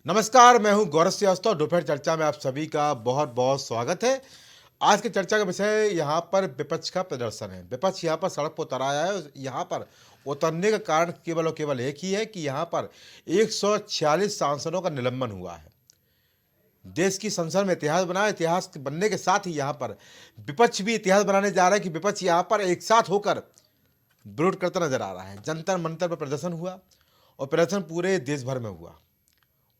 नमस्कार, मैं हूं गौरव श्रीवास्तव। दोपहर चर्चा में आप सभी का बहुत बहुत स्वागत है। आज की चर्चा का विषय यहाँ पर विपक्ष का प्रदर्शन है। विपक्ष यहाँ पर सड़क पर उतर आया है। यहाँ पर उतरने का कारण केवल और केवल एक ही है कि यहाँ पर 146 सांसदों का निलंबन हुआ है। देश की संसद में इतिहास बना है। इतिहास बनने के साथ ही यहाँ पर विपक्ष भी इतिहास बनाने जा रहा है कि विपक्ष यहाँ पर एक साथ होकर विरोध करता नजर आ रहा है। जंतर मंतर पर प्रदर्शन हुआ और प्रदर्शन पूरे देश भर में हुआ।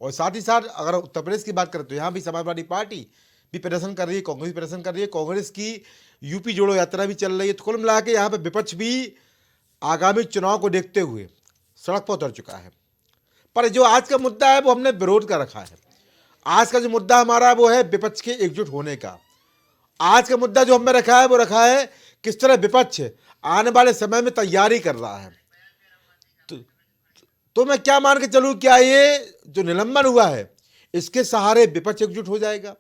और साथ ही साथ अगर उत्तर प्रदेश की बात करें तो यहाँ भी समाजवादी पार्टी भी प्रदर्शन कर रही है, कांग्रेस भी प्रदर्शन कर रही है। कांग्रेस की यूपी जोड़ो यात्रा भी चल रही है। तो कुल मिला के यहाँ पे विपक्ष भी आगामी चुनाव को देखते हुए सड़क पर उतर चुका है। पर जो आज का मुद्दा है वो हमने विरोध का रखा है। आज का जो मुद्दा हमारा वो है विपक्ष के एकजुट होने का। आज का मुद्दा जो हमने रखा है वो रखा है किस तरह विपक्ष आने वाले समय में तैयारी कर रहा है। तो मैं क्या मान के चलूं, क्या ये जो निलंबन हुआ है इसके सहारे विपक्ष एकजुट हो जाएगा?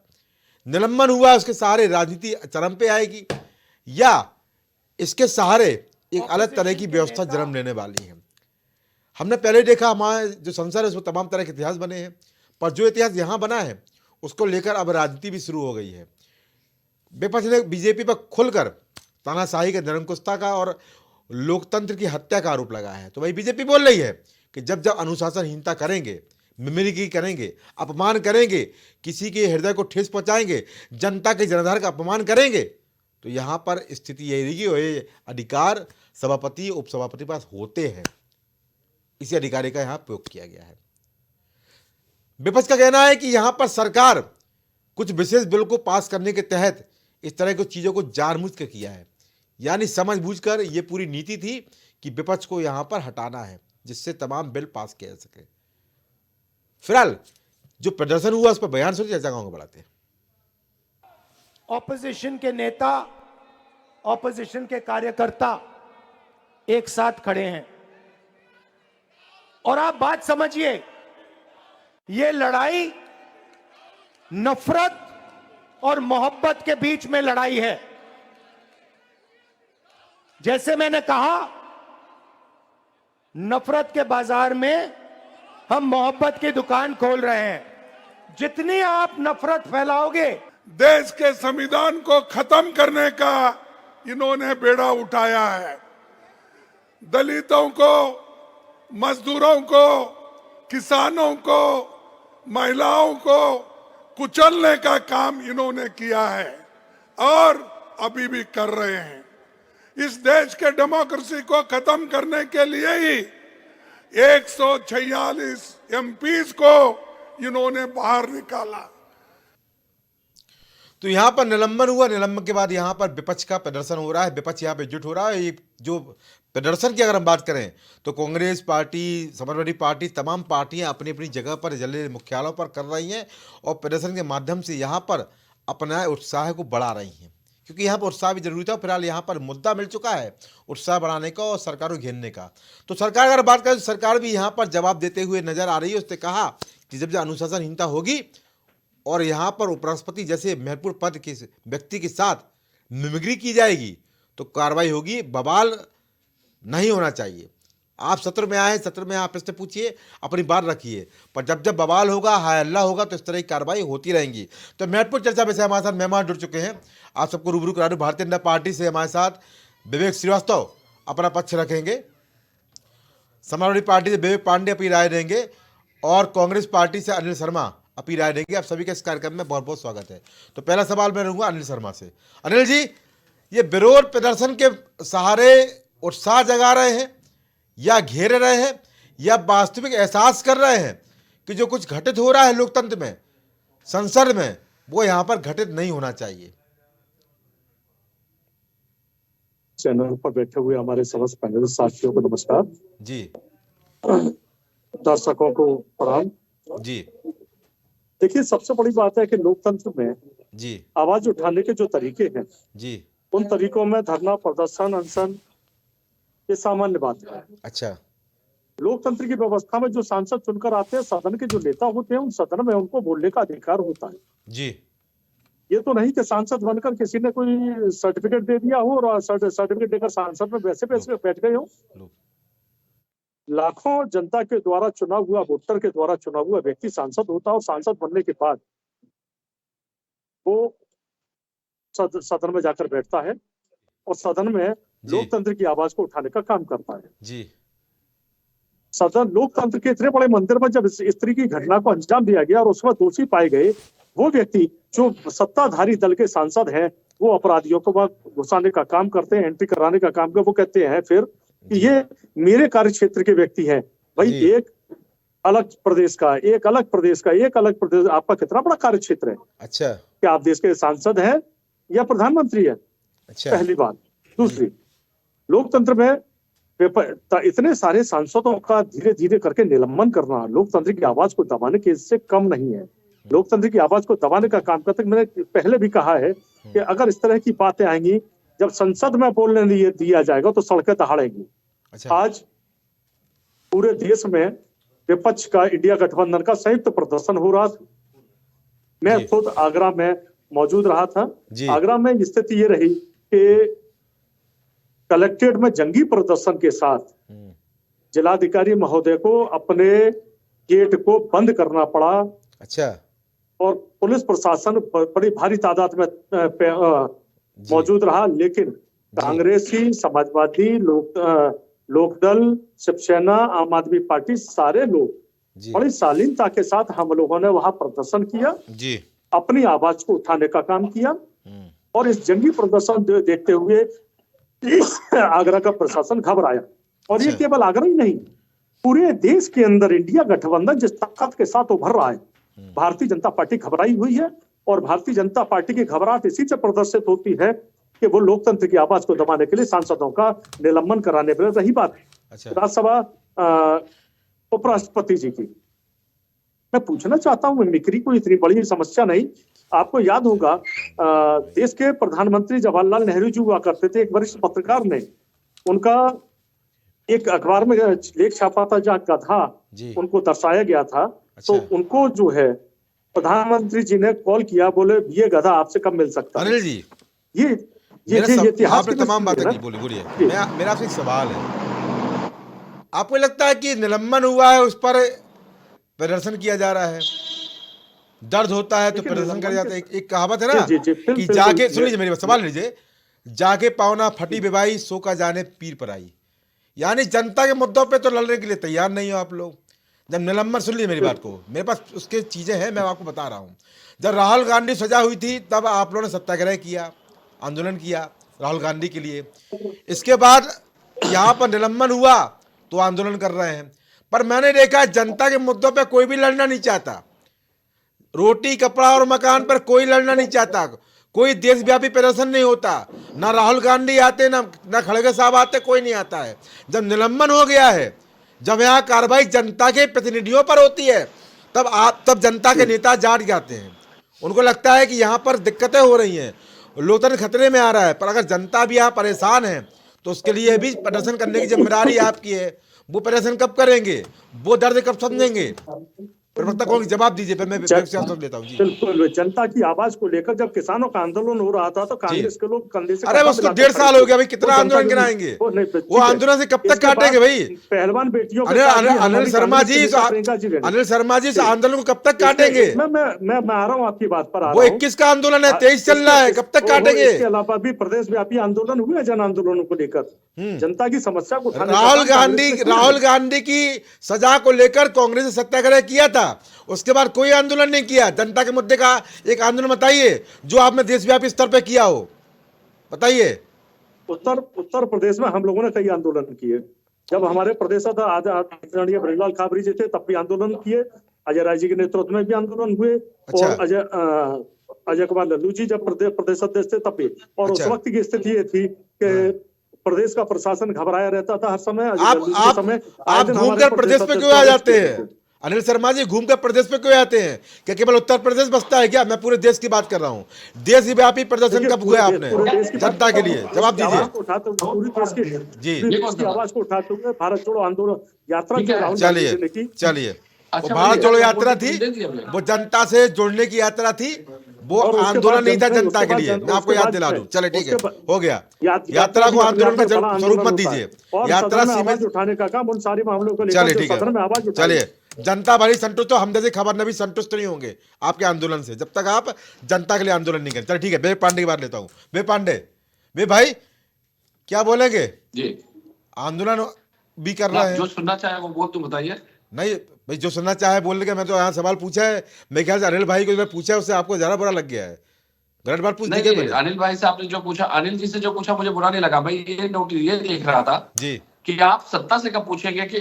निलंबन हुआ उसके सहारे राजनीति चरम पे आएगी, या इसके सहारे एक अलग तरह की व्यवस्था जन्म लेने वाली है? हमने पहले देखा हमारे जो संसद है उसमें तमाम तरह के इतिहास बने हैं, पर जो इतिहास यहाँ बना है उसको लेकर अब राजनीति भी शुरू हो गई है। विपक्ष ने बीजेपी पर खुलकर तानाशाही का, निरंकुशता का और लोकतंत्र की हत्या का आरोप लगाया है। तो भाई बीजेपी बोल रही है कि जब जब अनुशासनहीनता करेंगे, मिमिक्री करेंगे, अपमान करेंगे, किसी के हृदय को ठेस पहुंचाएंगे, जनता के जनाधार का अपमान करेंगे, तो यहां पर स्थिति यही रहेगी। और ये अधिकार सभापति उपसभापति पास होते हैं, इसी अधिकारी का यहां प्रयोग किया गया है। विपक्ष का कहना है कि यहां पर सरकार कुछ विशेष बिल को पास करने के तहत इस तरह की चीजों को जानबूझ कर किया है, यानी समझबूझकर ये पूरी नीति थी कि विपक्ष को यहां पर हटाना है जिससे तमाम बिल पास किया जा सके। फिलहाल जो प्रदर्शन हुआ उस पर बयान सुनिए, चर्चा को बढ़ाते हैं। ऑपोजिशन के नेता, ऑपोजिशन के कार्यकर्ता एक साथ खड़े हैं और आप बात समझिए, ये लड़ाई नफरत और मोहब्बत के बीच में लड़ाई है। जैसे मैंने कहा, नफरत के बाजार में हम मोहब्बत की दुकान खोल रहे हैं। जितनी आप नफरत फैलाओगे, देश के संविधान को खत्म करने का इन्होंने बेड़ा उठाया है। दलितों को, मजदूरों को, किसानों को, महिलाओं को कुचलने का काम इन्होंने किया है और अभी भी कर रहे हैं। इस देश के डेमोक्रेसी को खत्म करने के लिए ही 146 एमपीज को इन्होंने बाहर निकाला। तो यहां पर निलंबन हुआ। निलंबन के बाद यहां पर विपक्ष का प्रदर्शन हो रहा है। विपक्ष यहां पर एकजुट हो रहा है। ये जो प्रदर्शन की अगर हम बात करें तो कांग्रेस पार्टी, समाजवादी पार्टी, तमाम पार्टियां अपनी अपनी जगह पर जिले मुख्यालयों पर कर रही हैं और प्रदर्शन के माध्यम से यहां पर अपना उत्साह को बढ़ा रही हैं, क्योंकि यहाँ पर उत्साह भी जरूरी था। फिलहाल यहाँ पर मुद्दा मिल चुका है उत्साह बढ़ाने का और सरकार को घेरने का। तो सरकार अगर बात करें तो सरकार भी यहाँ पर जवाब देते हुए नजर आ रही है। उसने कहा कि जब जब अनुशासनहीनता होगी और यहाँ पर उपराष्ट्रपति जैसे महत्वपूर्ण पद के व्यक्ति के साथ मिमिक्री की जाएगी तो कार्रवाई होगी। बवाल नहीं होना चाहिए। आप सत्र में आए, सत्र में आप प्रश्न पूछिए, अपनी बात रखिए, पर जब जब बवाल होगा, हाय अल्लाह होगा, तो इस तरह की कार्रवाई होती रहेंगी। तो महत्वपूर्ण चर्चा में से हमारे साथ मेहमान जुड़ चुके हैं। आप सबको रूबरू करा दूं, भारतीय जनता पार्टी से हमारे साथ विवेक श्रीवास्तव अपना पक्ष रखेंगे, समाजवादी पार्टी से विवेक पांडे अपनी राय देंगे और कांग्रेस पार्टी से अनिल शर्मा अपनी राय देंगे। आप सभी के इस कार्यक्रम में बहुत बहुत स्वागत है। तो पहला सवाल मैं रहूंगा अनिल शर्मा से। अनिल जी, ये विरोध प्रदर्शन के सहारे उत्साह जगा रहे हैं या घेर रहे हैं या वास्तविक एहसास कर रहे हैं कि जो कुछ घटित हो रहा है लोकतंत्र में, संसद में, वो यहां पर घटित नहीं होना चाहिए? चैनल पर बैठे हुए हमारे समस्त पैनल साथियों को नमस्कार जी। दर्शकों को प्रणाम जी। देखिए, सबसे बड़ी बात है कि लोकतंत्र में जी। आवाज उठाने के जो तरीके हैं, जी। उन तरीकों में धरना, प्रदर्शन, अनशन ये सामान्य बात है। अच्छा। लोकतंत्र की व्यवस्था में जो सांसद चुनकर आते हैं, सदन के जो नेता होते हैं, उन सदन में उनको बोलने का अधिकार होता है। जी। ये तो नहीं कि सांसद बनकर किसी ने कोई सर्टिफिकेट दे दिया हो और सर्टिफिकेट देकर सांसद में वैसे बैठ गए हो। लाखों जनता के द्वारा चुना हुआ, वोटर के द्वारा चुना हुआ व्यक्ति सांसद होता है और सांसद बनने के बाद वो सदन में जाकर बैठता है और सदन में जी। लोकतंत्र की आवाज को उठाने का काम करता है। जी। सदन लोकतंत्र के इतने बड़े मंदिर में जब इस तरह की घटना को अंजाम दिया गया और उसमें दोषी पाए गए वो व्यक्ति जो सत्ताधारी दल के सांसद हैं, वो अपराधियों को घुसाने का काम करते हैं, एंट्री कराने का काम करते हैं। वो कहते हैं फिर कि ये मेरे कार्य क्षेत्र के व्यक्ति हैं। भाई जी। एक अलग प्रदेश का, एक अलग प्रदेश का, एक अलग प्रदेश, आपका कितना बड़ा कार्य क्षेत्र है? अच्छा। क्या आप देश के सांसद हैं या प्रधानमंत्री है? अच्छा। पहली बात। दूसरी, लोकतंत्र में इतने सारे सांसदों का धीरे धीरे करके निलंबन करना लोकतंत्र की आवाज को दबाने के इससे कम नहीं है। लोकतंत्र की आवाज को दबाने का काम करते, मैंने पहले भी कहा है कि अगर इस तरह की बातें आएंगी, जब संसद में बोलने नहीं दिया जाएगा तो सड़कें दहाड़ेंगी। अच्छा। आज पूरे देश में विपक्ष का, इंडिया गठबंधन का संयुक्त प्रदर्शन हो रहा था। मैं खुद आगरा में मौजूद रहा था। आगरा में स्थिति ये रही कि कलेक्ट्रेट में जंगी प्रदर्शन के साथ जिलाधिकारी महोदय को अपने गेट को बंद करना पड़ा। अच्छा। और पुलिस प्रशासन बड़ी भारी तादाद में मौजूद रहा, लेकिन कांग्रेसी, समाजवादी, लोकदल, शिवसेना, आम आदमी पार्टी, सारे लोग बड़ी शालीनता के साथ हम लोगों ने वहां प्रदर्शन किया जी। अपनी आवाज को उठाने का काम किया। और इस जंगी प्रदर्शन देखते हुए आगरा का प्रशासन घबराया। और ये केवल आगरा ही नहीं, पूरे देश के अंदर इंडिया गठबंधन जिस ताकत के साथ उभर रहा है, भारतीय जनता पार्टी घबराई हुई है। और भारतीय जनता पार्टी की घबराहट इसी से प्रदर्शित होती है कि वो लोकतंत्र की आवाज को दबाने के लिए सांसदों का निलंबन कराने पर रही बात। अच्छा। राज्यसभा उपराष्ट्रपति जी की मैं पूछना चाहता हूं, मिमिक्री कोई इतनी बड़ी समस्या नहीं। आपको याद होगा देश के प्रधानमंत्री जवाहरलाल नेहरू जी हुआ करते थे। एक वरिष्ठ पत्रकार ने उनका एक अखबार में लेख छापा था जहाँ गधा उनको दर्शाया गया था। अच्छा। तो उनको जो है प्रधानमंत्री जी ने कॉल किया, बोले ये गधा आपसे कब मिल सकता है? अनिल जी, ये इतिहास आपने तमाम बातें की, बोलिए। मेरा आपसे एक सवाल है, आपको लगता है कि निलंबन हुआ है उस पर प्रदर्शन किया जा रहा है? दर्द होता है तो प्रदर्शन कर जाता है। एक कहावत है ना कि जाके, सुन लीजिए मेरी बात, सवाल लीजिए, जाके पावना फटी बिबाई सो का जाने पीर पर आई। यानी जनता के मुद्दों पे तो लड़ने के लिए तैयार नहीं हो आप लोग। जब निलंबन, सुन लीजिए मेरी बात को, मेरे पास उसके चीजें हैं, मैं आपको बता रहा हूँ। जब राहुल गांधी सजा हुई थी तब आप लोगों ने सत्याग्रह किया, आंदोलन किया राहुल गांधी के लिए। इसके बाद यहाँ पर निलंबन हुआ तो आंदोलन कर रहे हैं। पर मैंने देखा जनता के मुद्दों पे कोई भी लड़ना नहीं चाहता। रोटी, कपड़ा और मकान पर कोई लड़ना नहीं चाहता। कोई देशव्यापी प्रदर्शन नहीं होता। ना राहुल गांधी आते, ना खड़गे साहब आते, कोई नहीं आता है। जब निलंबन हो गया है, जब यहाँ कार्रवाई जनता के प्रतिनिधियों पर होती है, तब जनता के नेता जाग जाते हैं। उनको लगता है कि यहाँ पर दिक्कतें हो रही हैं, लोकतंत्र खतरे में आ रहा है। पर अगर जनता भी यहाँ परेशान है तो उसके लिए भी प्रदर्शन करने की जिम्मेदारी आपकी है। वो प्रदर्शन कब करेंगे, वो दर्द कब समझेंगे? प्रवक्ता कौन जवाब दीजिए, मैं लेता हूँ जी। बिल्कुल, जनता की आवाज को लेकर जब किसानों का आंदोलन हो रहा था तो कांग्रेस के लोग कंधे से, अरे उसको 1.5 साल हो गया भाई, कितना आंदोलन गिनाएंगे? वो आंदोलन से कब तक काटेंगे भाई? पहलवान बेटियों अनिल शर्मा जी इस आंदोलन को कब तक काटेंगे? मैं आ रहा हूँ आपकी बात पर। वो 21 का आंदोलन है, 23 चल रहा है, कब तक काटेंगे? इसके अलावा भी प्रदेश व्यापी आंदोलन हुए, जन आंदोलनों को लेकर जनता की समस्या को उठाने। राहुल गांधी की सजा को लेकर कांग्रेस ने सत्याग्रह किया था, उसके बाद कोई आंदोलन नहीं किया। जनता के मुद्दे का एक आंदोलन बताइए जो आपने देशव्यापी स्तर पे किया हो, बताइए। उत्तर प्रदेश में हम लोगों ने कई आंदोलन किए। जब हमारे प्रदेश आदरणीय ब्रजलाल खाबरी जी थे तब भी आंदोलन किए। अजय राय जी के नेतृत्व में भी आंदोलन हुए। अच्छा। और अजय कुमार लल्लू जी जब प्रदेश अध्यक्ष थे तब भी। और उस वक्त की स्थिति ये थी कि प्रदेश का प्रशासन घबराया रहता था हर समय। आप घूमकर प्रदेश पे क्यों आ जाते हैं? अनिल शर्मा जी घूमकर प्रदेश पे क्यों आते हैं? क्या केवल उत्तर प्रदेश बसता है क्या? मैं पूरे देश की बात कर रहा हूँ। देशव्यापी प्रदर्शन कब हुआ आपने जनता के लिए? जवाब दीजिए जी। आवाज को उठाते हुए भारत जोड़ो आंदोलन यात्रा, चलिए, वो भारत जोड़ो यात्रा थी, वो जनता से जुड़ने की यात्रा थी। वो और उसके आंदोलन बाद नहीं था जनता- जनता उसके के बाद लिए, जन- मैं आपको उसके याद बाद दिला दूं। चले ठीक है, उसके बाद- हो गया। यात्रा यात्रा को भी आंदोलन का अपने आप में बड़ा स्वरूप मत आंदोलन होता है। दीजिए, और यात्रा सदन में आवाज सीमित। उठाने का काम उन सारे मामलों को चलिए लेकर जो ठीक है, सदन में आवाज उठाई। चलिए। जनता भली संतुष्ट, तो हम जैसे खबर नबी संतुष्ट नहीं होंगे आपके आंदोलन से जब तक आप जनता के लिए आंदोलन नहीं करें। चलिए ठीक है, विवेक पांडे की बात लेता हूं। विवेक पांडे, वे भाई क्या बोलेंगे? जी, आंदोलन भी कर आप रहे जो हैं। सुनना चाहे वो बोल, तुम बताइए। नहीं भाई, जो सुनना चाहे बोल के, मैं तो यहाँ सवाल पूछा है, मेरे ख्याल से अनिल भाई को जो पूछा है उससे आपको ज्यादा बुरा लग गया है। गलत बात पूछ दी नहीं क्या नहीं, मैंने? अनिल भाई से आपने जो पूछा, अनिल जी से जो पूछा, मुझे बुरा नहीं लगा भाई। ये नोटिस ये देख रहा था जी कि आप सत्ता से कब पूछेंगे कि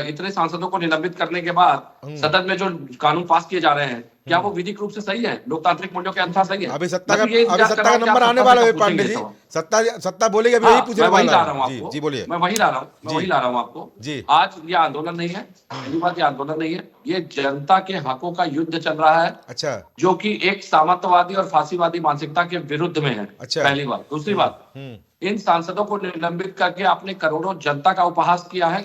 इतने सांसदों को निलंबित करने के बाद सदन में जो कानून पास किए जा रहे हैं, क्या वो विधिक रूप से सही है, लोकतांत्रिक मूल्यों के अनुसार सही है? अभी सत्ता मैं का तो ये इंतजार कर रहा हूं कि नंबर आप आने सत्ता वाला से है कब पांडे पूछेंगे जी। सवाल। सत्ता बोलेगी, अभी यही पूछने मैं वही वाला ला रहा हूँ है। जी आपको, जी बोलिए। मैं वही ला रहा हूँ, मैं जी। वही ला रहा हूँ आपको। जी। आज ये आंदोलन नहीं है, पहली बात, ये आंदोलन नहीं है, ये जनता के हकों का युद्ध चल रहा है, अच्छा जो कि एक सामंतवादी और फांसीवादी मानसिकता के विरुद्ध में है। अच्छा। पहली बात। दूसरी बात, इन सांसदों को निलंबित करके आपने करोड़ों जनता का उपहास किया है,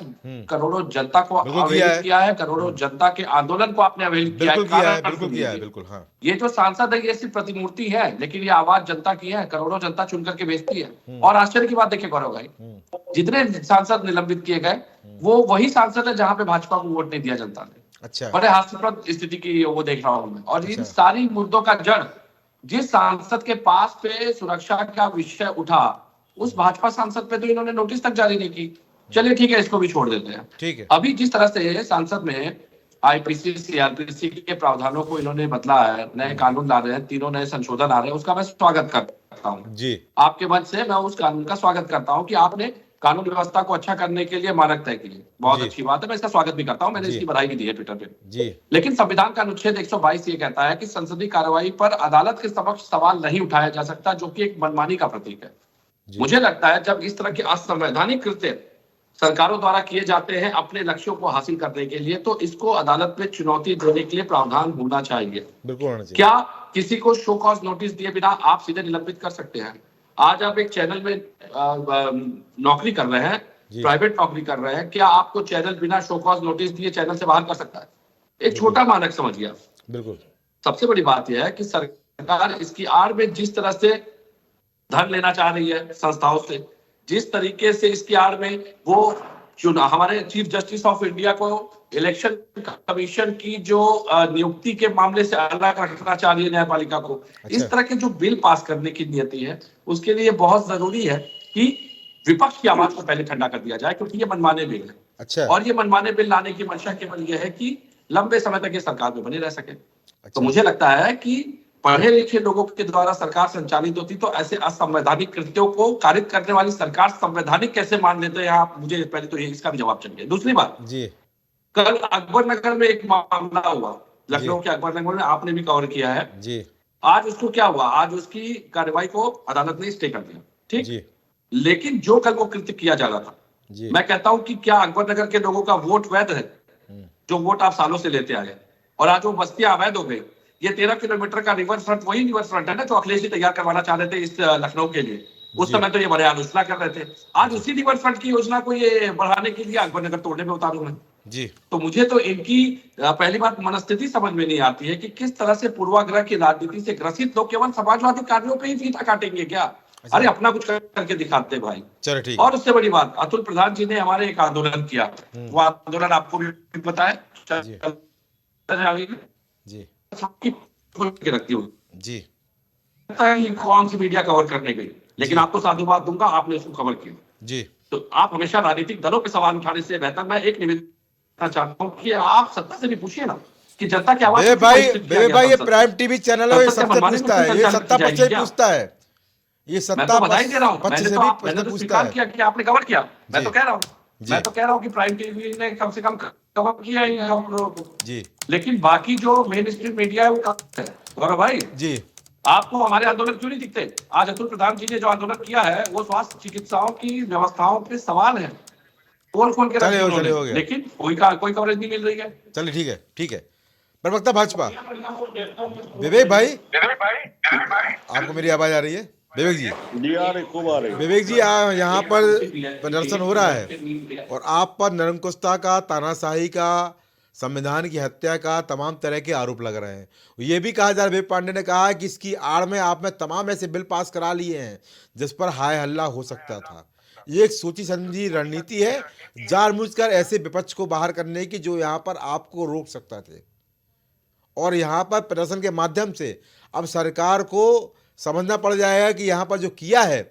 करोड़ों जनता को बिल्कुल किया है। अवहेलित किया है, करोड़ों जनता के आंदोलन को आपने अवहेलित किया है। बिल्कुल किया है, कारण बिल्कुल किया है, सुनिए। बिल्कुल। हाँ ये जो सांसद है ये सिर्फ प्रतिमूर्ति है, लेकिन ये आवाज जनता की है, करोड़ों जनता चुन करके भेजती है। और आश्चर्य की बात देखिए गौरव भाई, जितने सांसद निलंबित किए गए वो वही सांसद है जहां पे भाजपा को वोट नहीं दिया जनता ने। अच्छा बड़े हास्यास्पद स्थिति की वो देख रहा हूं मैं। और इन सारी मुद्दों का जड़, जिस सांसद के पास पे सुरक्षा का विषय उठा, उस भाजपा सांसद पे तो इन्होंने नोटिस तक जारी नहीं की। चलिए ठीक है, इसको भी छोड़ देते हैं। ठीक है। अभी जिस तरह से संसद में आईपीसी सीआरपीसी के प्रावधानों को इन्होंने बदला है, नए कानून ला रहे हैं, तीनों नए संशोधन आ रहे हैं, उसका मैं स्वागत करता हूँ जी आपके मंच से। मैं उस कानून का स्वागत करता हूँ कि आपने कानून व्यवस्था को अच्छा करने के लिए मानक तय किए, बहुत जी। अच्छी बात है, मैं इसका स्वागत भी करता हूँ, मैंने जी। इसकी बधाई भी दी है ट्विटर पे। जी लेकिन संविधान का अनुच्छेद 122 ये कहता है कि संसदीय कार्रवाई पर अदालत के समक्ष सवाल नहीं उठाया जा सकता, जो कि एक मनमानी का प्रतीक है। मुझे लगता है जब इस तरह के असंवैधानिक कृत्य सरकारों द्वारा किए जाते हैं अपने लक्ष्यों को हासिल करने के लिए, तो इसको अदालत में चुनौती देने के लिए प्रावधान होना चाहिए। बिल्कुल होना चाहिए। क्या किसी को शो कॉज नोटिस दिए बिना आप सीधे निलंबित कर सकते हैं? आज आप एक चैनल में नौकरी कर रहे हैं, प्राइवेट नौकरी कर रहे हैं, क्या आपको चैनल बिना शो कॉज नोटिस दिए चैनल से बाहर कर सकता है? एक छोटा मानक समझिए आप। बिल्कुल। सबसे बड़ी बात यह है कि सरकार इसकी आड़ में जिस तरह से धन लेना चाह रही है संस्थाओं से, जिस तरीके से इसकी आड़ में वो हमारे चीफ जस्टिस ऑफ इंडिया को इलेक्शन कमीशन की जो नियुक्ति के मामले से अलग रखना चाह रही है न्यायपालिका को, इस तरह के जो बिल पास करने की नियति है, उसके लिए बहुत जरूरी है कि विपक्ष की आवाज को पहले ठंडा कर दिया जाए, क्योंकि ये मनमाने बिल है। अच्छा। और ये मनमाने बिल लाने की मंशा केवल ये है कि लंबे समय तक ये सरकार में बने रह सके। तो मुझे लगता है कि पढ़े लिखे लोगों के द्वारा सरकार संचालित होती तो ऐसे असंवैधानिक कृत्यों को कारित करने वाली सरकार संवैधानिक कैसे मान लेते हैं आप, मुझे पहले तो ये इसका भी जवाब चाहिए। दूसरी बात जी, कल अकबर नगर में एक मामला हुआ, लखनऊ के अकबर नगर में, आपने भी कवर किया है जी आज उसको क्या हुआ, आज उसकी कार्रवाई को अदालत ने स्टे कर दिया, ठीक। जी लेकिन जो कल वो कृत्य किया जा रहा था, जी मैं कहता हूं कि क्या अकबर नगर के लोगों का वोट वैध है? जो वोट आप सालों से लेते आए, और आज वो बस्तियां अवैध हो गई। ये 13 किलोमीटर का रिवर फ्रंट वही रिवर फ्रंट है ना जो अखिलेश जी तैयार करवाना चाह रहे थे इस लखनऊ के लिए। उस समय तो ये बड़े आलोचना कर रहे थे, आज उसी रिवर फ्रंट की योजना को ये बढ़ाने के लिए अकबर नगर तोड़ने में उतारू मैं। जी। तो मुझे तो इनकी पहली बात मनस्थिति समझ में नहीं आती है कि किस तरह से पूर्वाग्रह की राजनीति से ग्रसित लोग केवल समाजवादी कार्यों पे ही फीता काटेंगे क्या? अरे अपना कुछ करके दिखाते भाई। चलो ठीक। और उससे बड़ी बात, अतुल प्रधान जी ने हमारे एक आंदोलन किया, वो आंदोलन आपको भी पता है जी रखती हूँ जी कौन सी मीडिया कवर करने गई, लेकिन आपको साधुवाद दूंगा, आपने इसको कवर किया। जी। तो आप हमेशा राजनीतिक दलों पे सवाल उठाने से बेहतर मैं एक निवेदन चाहता हूँ कि आप सत्ता से भी पूछिए ना कि जनता की आवाज। भाई ये प्राइम टीवी चैनल है, ये सबसे पूछता है, ये सत्ता पक्ष से पूछता है, ये सत्ता बधाई दे रहा हूँ, पक्ष से भी प्रश्न पूछता है। किया कि आपने कवर किया, मैं तो कह रहा हूँ कि प्राइम टीवी ने कम से कम कवर किया है हम लोगों को जी। लेकिन बाकी जो मेन स्ट्रीम मीडिया है वो कहाँ है? गौरव भाई जी, आपको हमारे आंदोलन क्यों नहीं दिखते? आज अतुल प्रधान जी ने जो आंदोलन किया है वो स्वास्थ्य चिकित्साओं की व्यवस्थाओं पे सवाल है, खोल के रखे उन्होंने, लेकिन कोई कवरेज नहीं मिल रही है। चलिए ठीक है, ठीक है। प्रवक्ता भाजपा विवेक भाई, आपको मेरी आवाज आ रही है? विवेक जी, विवेक जी, यहाँ पर प्रदर्शन हो रहा है और आप पर निरंकुशता का, तानाशाही का, संविधान की हत्या का तमाम तरह के आरोप लग रहे हैं। ये भी कहा जा रहा है, विवेक पांडे ने कहा है कि इसकी आड़ में आपने तमाम ऐसे बिल पास करा लिए हैं जिस पर हाय हल्ला हो सकता था। ये एक सोची समझी रणनीति है जानबूझकर ऐसे विपक्ष को बाहर करने की जो यहाँ पर आपको रोक सकता थे, और यहाँ पर प्रदर्शन के माध्यम से अब सरकार को समझना पड़ जाएगा कि यहाँ पर जो किया है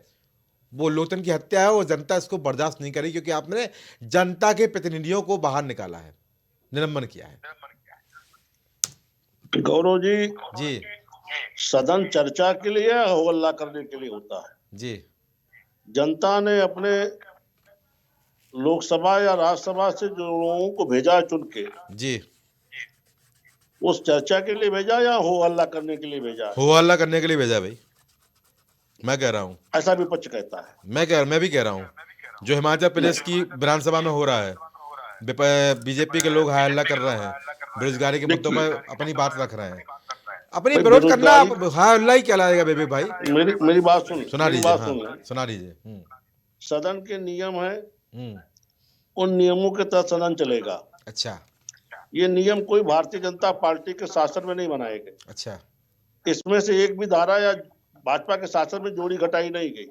वो लोकतंत्र की हत्या है, और जनता इसको बर्दाश्त नहीं करेगी, क्योंकि आपने जनता के प्रतिनिधियों को बाहर निकाला है, निलंबन किया है। गौरव जी, जी सदन चर्चा के लिए या हो हल्ला करने के लिए होता है? जी जनता ने अपने लोकसभा या राज्यसभा से जो लोगों को भेजा है चुन के, जी उस चर्चा के लिए भेजा या हो हल्ला करने के लिए भेजा है? हो हल्ला करने के लिए भेजा भाई, मैं कह रहा हूँ, ऐसा विपक्ष कहता है। मैं भी कह रहा हूँ। जो हिमाचल प्रदेश की विधानसभा में हो रहा है, बीजेपी के लोग हाय हल्ला कर रहे हैं, बेरोजगारी के मुद्दों पर अपनी बात रख रहे हैं। अपनी विरोध करना हाय हल्ला ही कहलाएगा बेबी भाई। मेरी बात सुना दीजिए, हाँ, सुना दीजिए। सदन के नियम है, उन नियमों के तहत सदन चलेगा। अच्छा, ये नियम कोई भारतीय जनता पार्टी के शासन में नहीं बनाए गए। अच्छा, इसमें से एक भी धारा या भाजपा के शासन में जोड़ी घटाई नहीं गई।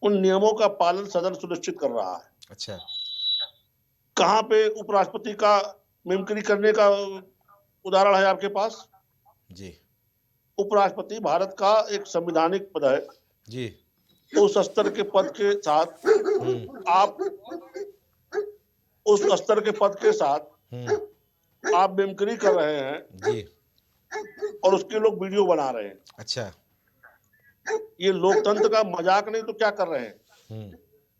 उन नियमों का पालन सदन सुनिश्चित कर रहा है। अच्छा, कहाँ पे उपराष्ट्रपति का मिमिक्री करने का उदाहरण है आपके पास? जी, उपराष्ट्रपति भारत का एक संवैधानिक पद है जी, उस स्तर के पद के साथ आप उस स्तर के पद के साथ आप मिमिक्री कर रहे हैं जी, और उसके लोग वीडियो बना रहे हैं। अच्छा, ये लोकतंत्र का मजाक नहीं तो क्या कर रहे हैं?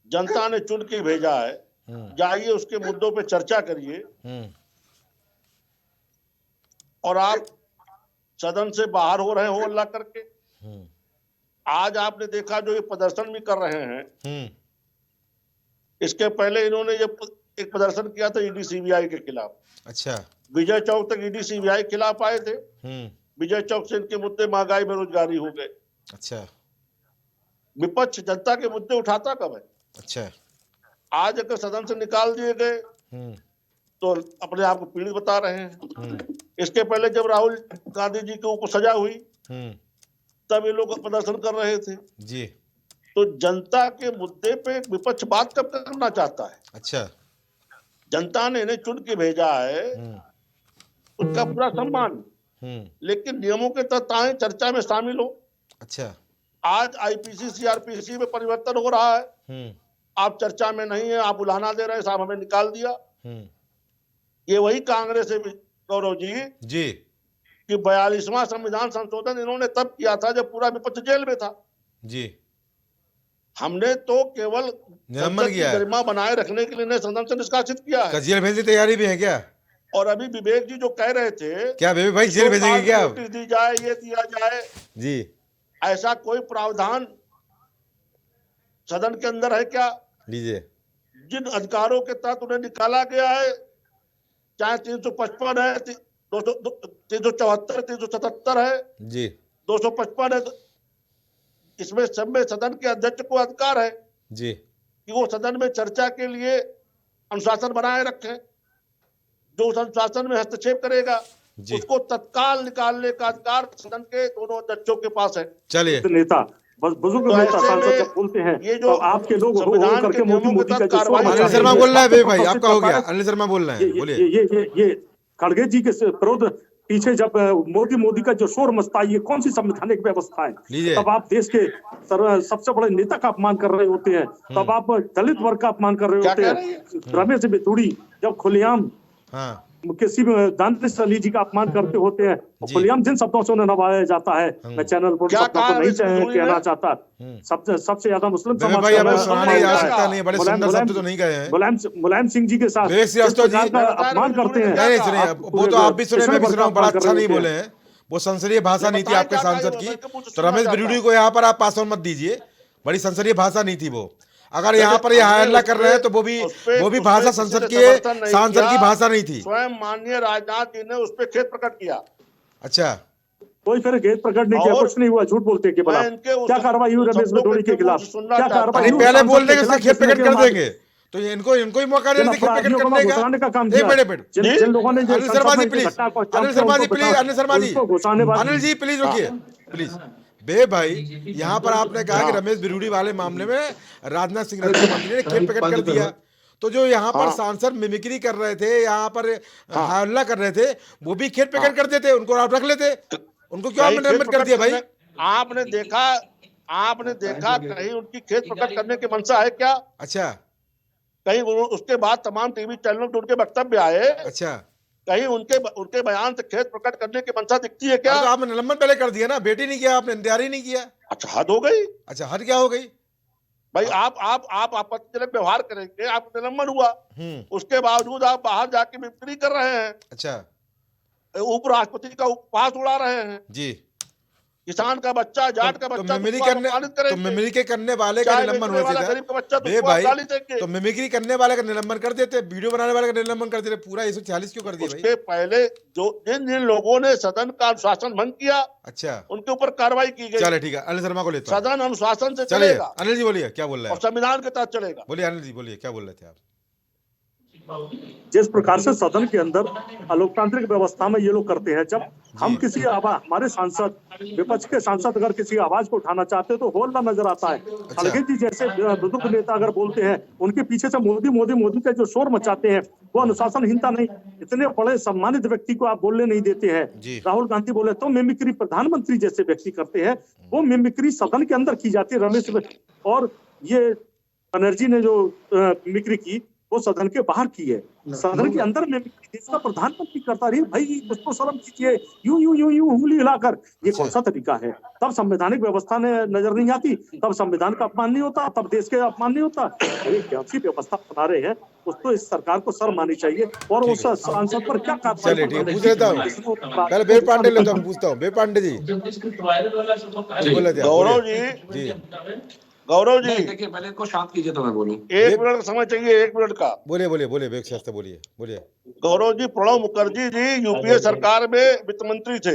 जनता ने चुन के भेजा है, जाइए उसके मुद्दों पे चर्चा करिए, और आप सदन से बाहर हो रहे हो हल्ला करके। आज आपने देखा जो ये प्रदर्शन भी कर रहे हैं, इसके पहले इन्होंने जब एक प्रदर्शन किया था ईडी सीबीआई के खिलाफ। अच्छा, विजय चौक तक ईडी सीबीआई के खिलाफ आए थे। विजय चौक से इनके मुद्दे महंगाई बेरोजगारी हो गए। अच्छा, विपक्ष जनता के मुद्दे उठाता कब है? अच्छा, आज अगर सदन से निकाल दिए गए तो अपने आप को पीड़ित बता रहे हैं। इसके पहले जब राहुल गांधी जी के ऊपर सजा हुई तब ये लोग प्रदर्शन कर रहे थे। जी, तो जनता के मुद्दे पे विपक्ष बात कब करना चाहता है? अच्छा, जनता ने इन्हें चुन के भेजा है, उनका पूरा सम्मान, लेकिन नियमों के तहत आए, चर्चा में शामिल हो। अच्छा, आज आईपीसी सीआरपीसी में परिवर्तन हो रहा है, आप चर्चा में नहीं है, आप बुलाना दे रहे हैं, साहब हमें निकाल दिया। ये वही कांग्रेस है गौरव जी कि 42वां संविधान संशोधन इन्होंने तब किया था जब पूरा विपक्ष जेल में था। जी, हमने तो केवल निलंबन किया है, गरिमा बनाए रखने के लिए इन्हें सदन से निष्कासित किया है। जेल भेजने की तैयारी भी है क्या? और अभी विवेक जी जो कह रहे थे क्या बेबी भाई जेल भेजेंगे क्या? नोटिस दी जाए, ये दिया जाए, जी, ऐसा कोई प्रावधान सदन के अंदर है क्या? लीजिए, जिन अधिकारों के तहत उन्हें निकाला गया है, चाहे 355 है, 374, 377 है, जी, 255 है, इसमें सब में सदन के अध्यक्ष को अधिकार है जी, कि वो सदन में चर्चा के लिए अनुशासन बनाए रखें। जो उस अनुशासन में हस्तक्षेप करेगा उसको तत्काल निकालने का अधिकार सदन के दोनों अध्यक्षों के पास है। चलिए, नेता बस बुजुर्ग तो नेता ऐसे सांसद में जब बोलते हैं ये तो जो आपके लोग हो संविधान करके के नियमों मोदी के का तहत जो शोर कार्रवाई मचा अनिल शर्मा रहे बोल रहा है हैं, बेबी भाई, तो आपका हो गया। ये- अनिल शर्मा बोल रहे हैं, बोलिए। ये खड़गे जी के विरोध पीछे जब मोदी का जो शोर मचता है, ये कौन सी संवैधानिक व्यवस्था है? लीजिए। तब आप देश के सबसे बड़े नेता का अपमान कर रहे होते हैं, तब आप दलित वर्ग का अपमान कर रहे क्या होते कह रही हैं। रमेश बिथूड़ी जब खुलेआम हाँ, किसी दानिश अली जी का अपमान करते होते हैं, जी। खुलेआम जिन शब्दों से उन्हें नवाया जाता है, मैं चैनल पर क्या शब्दों कहा को नहीं रमेश बिथूड़ी कहना ने? चाहता। सबसे ज्यादा मुस्लिम बेबी समाज भाई का आपको मैं सुनाने की समझ आवश्यकता गया। नहीं है, बड़े सुंदर शब्द तो नहीं कहे हैं। मुलायम सिंह जी के साथ विवेक श्रीवास्तव जी, जिस प्रकार का अपमान करते हैं, नहीं सुनिए, वो तो आप भी सुने, मैं भी सुना हूं, बड़ा अच्छा नहीं बोले हैं। हैं। वो संसदीय भाषा नहीं थी आपके क्या सांसद कहा, की। मैं तो मुझे तो सुनना रमेश चाहता बिरुड़ी को यहाँ पर आप पास ऑन मत दीजिए, बड़ी संसदीय भाषा नहीं थी वो। अगर यहाँ पर ये हल्ला कर रहे हैं तो वो भी भाषा संसद के सांसद की भाषा नहीं थी। स्वयं माननीय राजनाथ जी ने उस पर खेद प्रकट किया। अच्छा, कोई फिर खेद प्रकट नहीं किया, और कुछ नहीं हुआ, झूठ बोलते हैं केवल मैं आप। इनके उस क्या कार्रवाई हुई रमेश शब्दों बिथूड़ी के के खिलाफ? मुंह से सुनना क्या चाहता कार्रवाई अरे हुई पहले सांसद बोल के देंगे, उसका खिलाफ खेद जिसने प्रकट कि कर हमारे- देंगे। तो ये इनको ही मौका दे जिन देते खेत अपराधियों प्रकट को करने घुसाने का काम एक किया, मिनट जिन लोगों ने जो अनिल शर्मा जी संसद में प्लीज, घटना को अनिल शर्मा जी प्लीज, अनिल शर्मा जी, उनको घुसाने वाले अनिल जी प्लीज रुकिए प्लीज। बे भाई, यहाँ पर आपने कहा कि रमेश बिरूड़ी वाले मामले में राजनाथ सिंह रक्षा मंत्री ने खेत प्रकट कर दिया, तो जो यहाँ पर सांसद मिमिक्री कर रहे थे, यहाँ पर हल्ला कर रहे थे, वो भी खेत प्रकट कर देते, उनको आप रख लेते, उनको क्यों आपने निलंबित कर दिया भाई? आपने देखा कहीं उनकी खेत प्रकट करने की मंशा है क्या? अच्छा कहीं उसके बाद तमाम टीवी चैनलों पे उनके वक्तव्य आए, अच्छा, कहीं उनके बयान से खेत प्रकट करने की मंशा दिखती है क्या? तो आपने निलंबन पहले कर दिया ना, बेटी नहीं किया आपने, इंतजार ही नहीं किया। अच्छा, हद हो गई अच्छा, हद क्या हो गई भाई? आप आपत्तिजनक व्यवहार करेंगे, आप निलंबन हुआ, उसके बावजूद आप बाहर जाके मिमिक्री कर रहे हैं, अच्छा, उपराष्ट्रपति का उपहास उड़ा रहे हैं, जी, किसान का बच्चा, जाट का बच्चा, तो मिमिक्री करने वाले का निलंबन हो गरीब का बच्चा बे भाई, तो मिमिक्री करने वाले का निलंबन कर देते, वीडियो बनाने वाले का निलंबन कर देते, पूरा 146 क्यों कर दिया भाई? उसके पहले जिन लोगों ने सदन का अनुशासन भंग किया, अच्छा, उनके ऊपर कार्रवाई की गई। चले ठीक है, अनिल शर्मा को लेता हूं। सदन अनुशासन से चलिए चलेगा, अनिल जी बोलिए, क्या बोल रहे हैं और संविधान के तहत चलेगा। बोलिए अनिल जी, बोलिए क्या बोल रहे थे आप? जिस प्रकार से सदन के अंदर अलोकतांत्रिक व्यवस्था में ये लोग करते हैं, जब हम किसी हमारे सांसद, विपक्ष के सांसद अगर किसी आवाज को उठाना चाहते हैं तो होल्ला नजर आता है। खड़गे जी जैसे बुजुर्ग नेता अगर बोलते हैं, उनके पीछे से मोदी मोदी मोदी का जो शोर मचाते हैं, वो अनुशासनहीनता नहीं? इतने बड़े सम्मानित व्यक्ति को आप बोलने नहीं देते हैं। राहुल गांधी बोले तो मिमिक्री प्रधानमंत्री जैसे व्यक्ति करते हैं, वो मिमिक्री सदन के अंदर की जाती है। रमेश और ये बनर्जी ने जो मिमिक्री की, वो सदन के बाहर की है, सदन के अंदर में देश का प्रधानमंत्री करता रही। भाई कुछ तो शर्म कीजिए, यूं उंगली हिलाकर, ये कौन सा तरीका है? तब संवैधानिक व्यवस्था ने नजर नहीं आती, तब संविधान का अपमान नहीं होता, तब देश के अपमान नहीं होता। अरे कैसी व्यवस्था बना रहे हैं, उसको इस सरकार को शर्म आनी चाहिए। और उस सांसद पर क्या चलिए ठीक है, पूछ लेता हूँ पहले बे पांडे लेता हूँ, पूछता हूँ बे पांडे जी, गौरव जी देखिए पहले इनको शांत कीजिए तो मैं बोलूं। 1 मिनट का समय चाहिए, 1 मिनट का। बोलिए शास्त्र बोलिए। गौरव जी, प्रणब मुखर्जी जी यूपीए सरकार में वित्त मंत्री थे,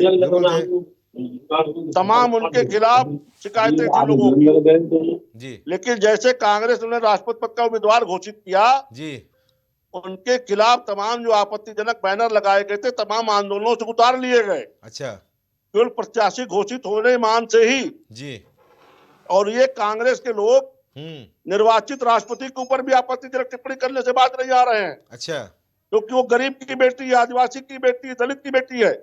तमाम उनके खिलाफ शिकायतें थी लोगों की जी, लेकिन जैसे कांग्रेस ने राष्ट्रपति पद का उम्मीदवार घोषित किया जी, उनके खिलाफ तमाम जो आपत्तिजनक बैनर लगाए गए थे, तमाम आंदोलनों से उतार लिए गए, अच्छा, केवल प्रत्याशी घोषित होने मान से ही। जी, और ये कांग्रेस के लोग निर्वाचित राष्ट्रपति के ऊपर भी आपत्तिजनक टिप्पणी करने से बात नहीं आ रहे हैं। अच्छा, क्योंकि वो गरीब की बेटी है, आदिवासी की बेटी है, दलित की बेटी है,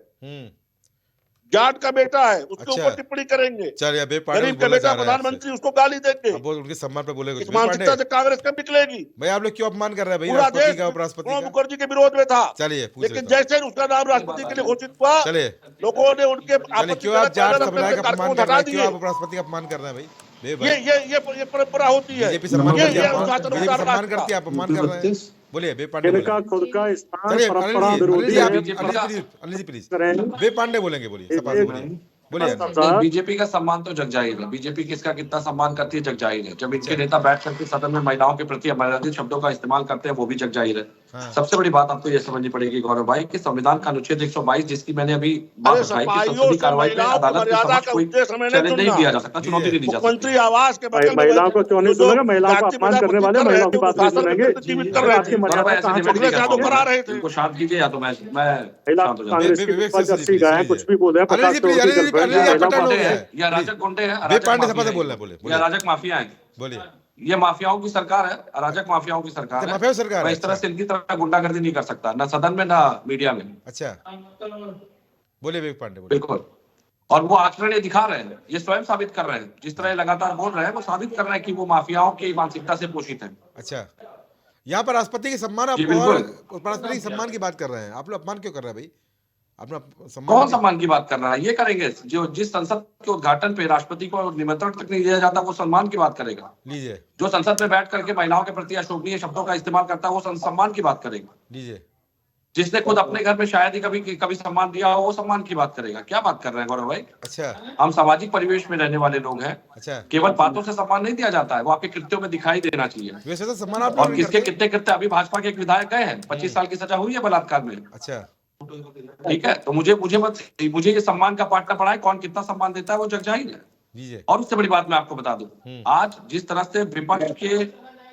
जाट का बेटा है, उसके ऊपर टिप्पणी करेंगे। चलिए गरीब का बेटा प्रधानमंत्री, उसको गाली देंगे। अब वो उनके सम्मान पे बोलेगा। इस मानसिकता से कांग्रेस कब निकलेगी? भाई आप लोग क्यों अपमान कर रहे हैं भाई? पूरा राष्ट्रपति देश का, उपराष्ट्रपति प्रणब का। मुखर्जी के विरोध में था, चलिए लेकिन जैसे उसका नाम राष्ट्रपति के लिए घोषित हुआ, चलिए लोगों ने उनके क्यों आप जाट समुदाय का अपमान कर रहे हैं? क्यों आप दिए। उपराष्ट्रपति का अपमान कर रहे हैं भाई? ये परंपरा होती है। बीजेपी सम्मान करती है, अनुशासन बीजेपी सम्मान करती है, आप अपमान कर रहे हैं। बोलिए बे पांडे इनका खुद का स्थान चलिए परंपरा विरोधी अनिल जी प्लीज बे पांडे बोलेंगे, बोलिए सपा से बोलिए। बीजेपी का सम्मान तो जग जाहिर है, बीजेपी किसका कितना सम्मान करती है जग जाहिर है। जब इनके नेता बैठ करके सदन में महिलाओं के प्रति अमर्यादित शब्दों का इस्तेमाल करते हैं, वो भी जग जाहिर है। सबसे बड़ी बात आपको ये समझनी पड़ेगी गौरव भाई कि संविधान का अनुच्छेद 122 जिसकी मैंने अभी बात उठाई कि संसदीय कार्रवाई में अदालत के समक्ष कोई चैलेंज नहीं दिया जा सकता, चुनौती नहीं दी जा सकती। मुख्यमंत्री आवास के बगल में महिलाओं को क्यों नहीं सुनेंगे? महिलाओं को अपमान करने वाले महिलाओं की बात नहीं सुनेंगे। आपकी मर्यादा कहाँ चली? इनको शांत कीजिए या तो मैं महिला शांत हो जाऊं। कांग्रेस की जर्सी गाय कुछ भी बोल रहे हैं। या राजक गुंडे हैं, बे पांडे सपा से बोल रहे हैं, बोले या राजक माफिया है। बोलिए। ये माफियाओं की सरकार है, अराजक माफियाओं की सरकार है। माफिया सरकार मैं इस तरह से इनकी तरह गुंडागर्दी नहीं कर सकता, ना सदन में ना मीडिया में। अच्छा, बोलिए बे पांडे बोलिए। बिल्कुल, और वो आचरण ये दिखा रहे हैं, ये स्वयं साबित कर रहे हैं, जिस तरह ये लगातार बोल रहे हैं वो साबित कर रहे हैं कि वो माफियाओं की मानसिकता से पोषित है। अच्छा, यहाँ पर राष्ट्रपति के सम्मान और उपराष्ट्रपति के सम्मान की बात कर रहे हैं, आप लोग अपमान क्यों कर रहे हैं भाई? अपना कौन सम्मान की बात कर रहा है? ये करेंगे जो जिस संसद के उद्घाटन पे राष्ट्रपति को निमंत्रण तक नहीं दिया जाता, वो सम्मान की बात करेगा। लीजिए। जो संसद में बैठ करके महिलाओं के प्रति अशोभनीय शब्दों का इस्तेमाल करता है, वो सम्मान की बात करेगा। लीजिए। जिसने खुद अपने घर में शायद ही कभी सम्मान दिया हो, वो सम्मान की बात करेगा। क्या बात कर रहे हैं गौरव भाई? अच्छा, हम सामाजिक परिवेश में रहने वाले लोग हैं। अच्छा, केवल बातों से सम्मान नहीं दिया जाता है, वो आपके कृत्यों में दिखाई देना चाहिए। वैसे तो सम्मान आप और किसके कितने कृत्य, अभी भाजपा के एक विधायक गए हैं, 25 साल की सजा हुई है बलात्कार में। अच्छा, ठीक है, तो मुझे ये सम्मान का पाटना पड़ा है, कौन कितना सम्मान देता है वो जग जाहिर है। और उससे बड़ी बात मैं आपको बता दूं, आज जिस तरह से विपक्ष के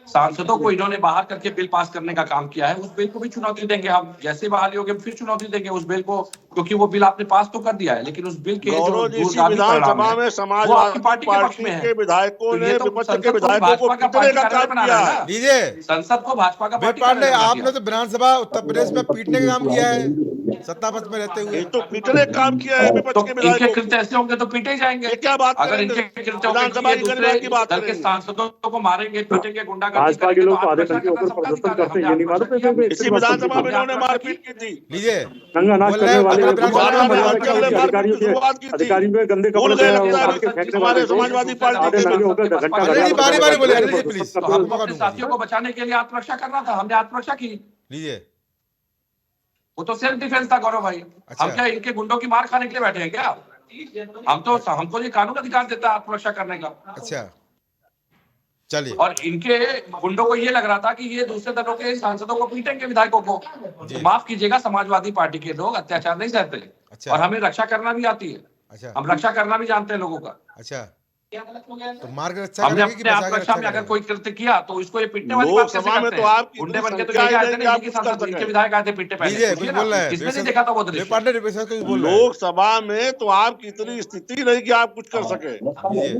सांसदों को इन्होंने बाहर करके बिल पास करने का काम किया है, उस बिल को भी चुनौती देंगे हम। जैसे बहाली होगी फिर चुनौती देंगे उस बिल को, क्योंकि वो बिल आपने पास तो कर दिया है, लेकिन उस बिल के जो गौरव जी, इसी दूरगामी परिणाम विधानसभा है, में वो आपकी समाजवादी पार्टी के पक्ष में पार्टी है। के विधायकों तो ने ये तो विपक्ष संसद के को विधायकों को भाजपा का पीटने पार्टी का कार्यालय काम बना किया रहा है है। ना। लीजिए संसद को भाजपा का वे पार्टी पांडे, कार्यालय बना आपने दिया। तो विधानसभा उत्तर प्रदेश में पीटने का काम किया है सत्ता पक्ष में रहते हुए। ये तो पीटने का काम किया है विपक्ष तो के इनके विधायकों कृत्य ऐसे होंगे तो पीटे ही जाएंगे। ये क्या बात अगर करेंगे? इनके कृत्य होंगे कि विधानसभा ये की दूसरे गरिमा की बात दल के करेंगे। सांसदों को मारेंगे, पीटेंगे, गुंडागर्दी भाजपा के करेंगे, तो लोग आधे आत्मरक्षा घंटे होकर करना सबका प्रदर्शन अधिकार है। करते हैं, ये नहीं मालूम है हमने इसी विधानसभा में इन्होंने मारपीट की थी। लीजिए नंगा नाच बोल करने रहे वाले हैं, विधानसभा में समाजवादी मर्यादा पार्टी क्या वाले होती है? मारपीट की शुरुआत की थी। अधिकारियों में गंदे भूल कपड़े गए पहने लगता और है मार के फेंकने हमारे वाले को समाजवादी पार्टी आधे के नंगे होकर घंटा अरे जी, बारी बारी बोले, अरे जी प्रदर्शन प्लीज, करते आपको हुए मौका अपने दूंगा जी। साथियों को बचाने के लिए आत्मरक्षा करना था, हमने आत्मरक्षा की। लीजिए वो तो सेल्फ डिफेंस था गौरव भाई। अच्छा। हम क्या इनके गुंडों की मार खाने के लिए बैठे हैं क्या? हमको ये कानून अधिकार देता है आत्मरक्षा करने का। अच्छा चलिए और इनके गुंडों को ये लग रहा था कि ये दूसरे दलों के सांसदों को पीटेंगे, विधायकों को। तो माफ कीजिएगा, समाजवादी पार्टी के लोग अत्याचार नहीं सहते। अच्छा। और हमें रक्षा करना भी आती है। अच्छा हम रक्षा करना भी जानते हैं लोगों का। अच्छा तो मार के रक्षा हमने करेंगे कि अपने बचा के आत्मरक्षा रक्षा में अगर करेंगे? कोई कृत्य किया तो इसको ये पीटने वाली बात कैसे लोकसभा में करते तो हैं? आपकी गुंडे इतनी बन के तो संख्या लेके ही आए नहीं थे कि ना, आप इनके कुछ कर सांसद, इनके सकें। विधायक आए थे पीटने पहले। लीजिए पूछिए कुछ ना, बोल रहे हैं, किसने नहीं बेशक- देखा था वो वे दृश्य? पांडे बेशक कुछ बोल रहे हैं। लोकसभा में तो आपकी इतनी स्थिति नहीं कि आप कुछ कर सके। लीजिए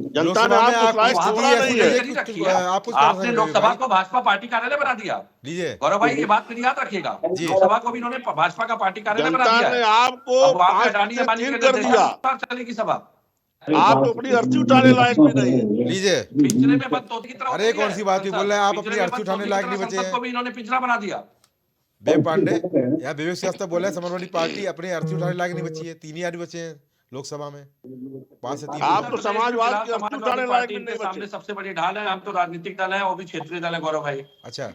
जनता ने लोकसभा में आपको आप लायक स्थिति छोड़ा ऐसी नहीं नहीं है। है कि कुछ आप कुछ कर आपने सकते हो लोकसभा भाई। को भाजपा पार्टी कार्यालय बना दिया। लीजिए गौरव भाई, ये बात मेरी याद रखिएगा। जी। लोकसभा को भी इन्होंने भाजपा का पार्टी कार्यालय बना जनता दिया ने है। आपको अब वहां पे 5 अडानी से अंबानी 3 के कर दिया। निर्देशानुसार चलेगी सभा। आप तो अपनी अर्थी उठाने लायक भी नहीं है। लीजिए पिंजरे में बंद तोते की तरह अरे होती है कौन सी बात ही बोल रहे हैं आप, पिंजरे अपनी में अर्थी बंद उठाने तोते की लायक तरह नहीं बचे संसद को हैं। भी इन्होंने पिंजरा बना दिया। बे पांडे या विवेक श्रीवास्तव बोले हैं, समाजवादी पार्टी अपनी अर्थी उठाने लायक नहीं बची है। 3 ही आदमी बचे हैं लोकसभा में, 5 से 3 आप लोग तो हैं। समाजवाद की अर्थी समाजवादी उठाने लायक पार्टी भी इनके नहीं सामने बचे। सबसे बड़ी ढाल है। हम तो राजनीतिक दल है, वो भी क्षेत्रीय दल है गौरव भाई। अच्छा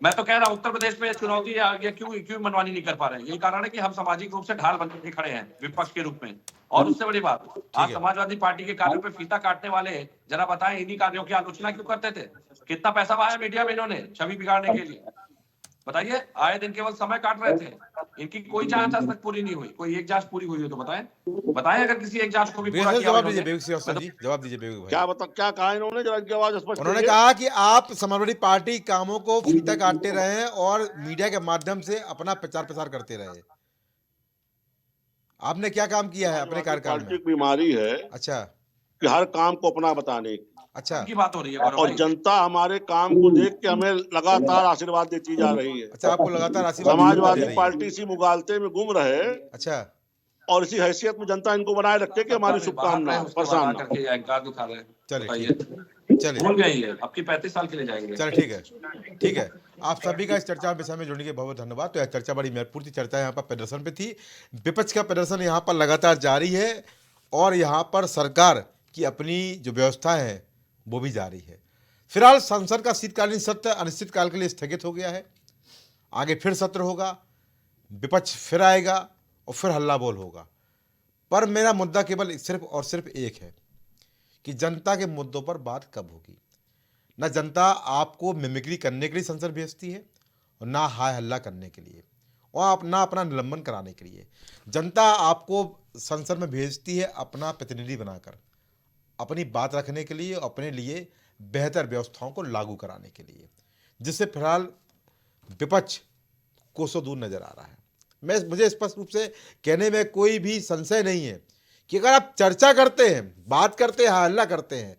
मैं तो कह रहा हूँ उत्तर प्रदेश में चुनौती ये क्यों मनवानी नहीं कर पा रहे हैं? यही कारण है कि हम सामाजिक रूप से ढाल बन के खड़े हैं विपक्ष के रूप में। और उससे बड़ी बात, आज है। समाजवादी पार्टी के कार्यों पे फीता काटने वाले जरा बताएं, इन्हीं कार्यों की आलोचना क्यों करते थे? कितना पैसा पाया मीडिया में इन्होंने छवि बिगाड़ने के लिए? बताइए, आए दिन केवल समय काट रहे थे। इनकी कोई जांच आज तक पूरी नहीं हुई। कोई एक जांच पूरी हुई हो तो बताएं अगर किसी एक जांच को भी पूरा बेशक किया जवाब हो दीजिए इन्होंने। विवेक श्रीवास्तव जी, जवाब दीजिए विवेक भाई। क्या कहा इन्होंने, जरा इनकी आवाज स्पष्ट उन्होंने करिए। कहा कि आप समाजवादी पार्टी कामों को फीता काटते रहे और मीडिया के माध्यम से अपना प्रचार प्रसार करते रहे। आपने क्या काम किया है अपने कार्यकाल पार्टी में? की बीमारी है अच्छा कि हर काम को अपना बताने की। अच्छा की बात हो रही है गौरव और भाई। जनता हमारे काम को देख के हमें लगातार आशीर्वाद देती जा रही है। अच्छा आपको लगातार आशीर्वाद दे समाजवादी रही है। पार्टी इसी मुगालते में गुम रहे अच्छा और इसी हैसियत में जनता इनको बनाए रखे कि हमारी शुभकामना परेशान ना। करके अहंकार दिखा रहे हैं। चलिए बताइए, चलिए भूल गए ये आपकी 35 साल के लिए जाएंगे। चलिए ठीक है। आप सभी का इस चर्चा विषय में जुड़ने के बहुत धन्यवाद। तो यह चर्चा बड़ी महत्वपूर्ण चर्चा यहाँ पर प्रदर्शन पे थी। विपक्ष का प्रदर्शन यहाँ पर लगातार जारी है और यहाँ पर सरकार की अपनी जो व्यवस्था है वो भी जारी है। फिलहाल संसद का शीतकालीन सत्र अनिश्चित काल के लिए स्थगित हो गया है। आगे फिर सत्र होगा, विपक्ष फिर आएगा और फिर हल्ला बोल होगा। पर मेरा मुद्दा केवल सिर्फ और सिर्फ एक है कि जनता के मुद्दों पर बात कब होगी। ना जनता आपको मिमिक्री करने के लिए संसद भेजती है और ना हाय हल्ला करने के लिए और ना अपना निलंबन कराने के लिए। जनता आपको संसद में भेजती है अपना प्रतिनिधि बनाकर, अपनी बात रखने के लिए, अपने लिए बेहतर व्यवस्थाओं को लागू कराने के लिए, जिससे फिलहाल विपक्ष कोसों दूर नजर आ रहा है। मुझे स्पष्ट रूप से कहने में कोई भी संशय नहीं है कि अगर आप चर्चा करते हैं, बात करते हैं, हाय हल्ला करते हैं,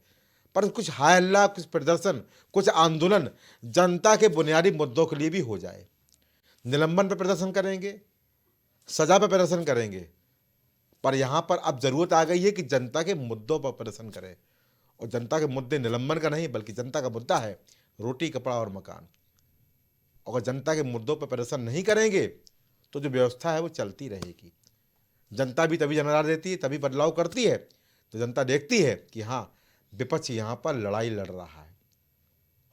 पर कुछ हाय हल्ला, कुछ प्रदर्शन, कुछ आंदोलन जनता के बुनियादी मुद्दों के लिए भी हो जाए। निलंबन पर प्रदर्शन करेंगे, सजा पर प्रदर्शन करेंगे, पर यहाँ पर अब जरूरत आ गई है कि जनता के मुद्दों पर प्रदर्शन करें। और जनता के मुद्दे निलंबन का नहीं बल्कि जनता का मुद्दा है रोटी, कपड़ा और मकान। अगर जनता के मुद्दों पर प्रदर्शन नहीं करेंगे तो जो व्यवस्था है वो चलती रहेगी। जनता भी तभी जनाधार देती है, तभी बदलाव करती है। तो जनता देखती है कि हाँ विपक्ष यहाँ पर लड़ाई लड़ रहा है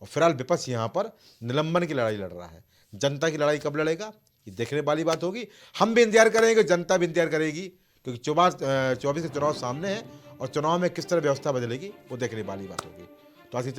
और फिलहाल विपक्ष यहाँ पर निलंबन की लड़ाई लड़ रहा है। जनता की लड़ाई कब लड़ेगा ये देखने वाली बात होगी। हम भी इंतजार करेंगे, जनता भी इंतजार करेगी, क्योंकि 24 के चुनाव सामने है और चुनाव में किस तरह व्यवस्था बदलेगी वो देखने वाली बात होगी। तो आज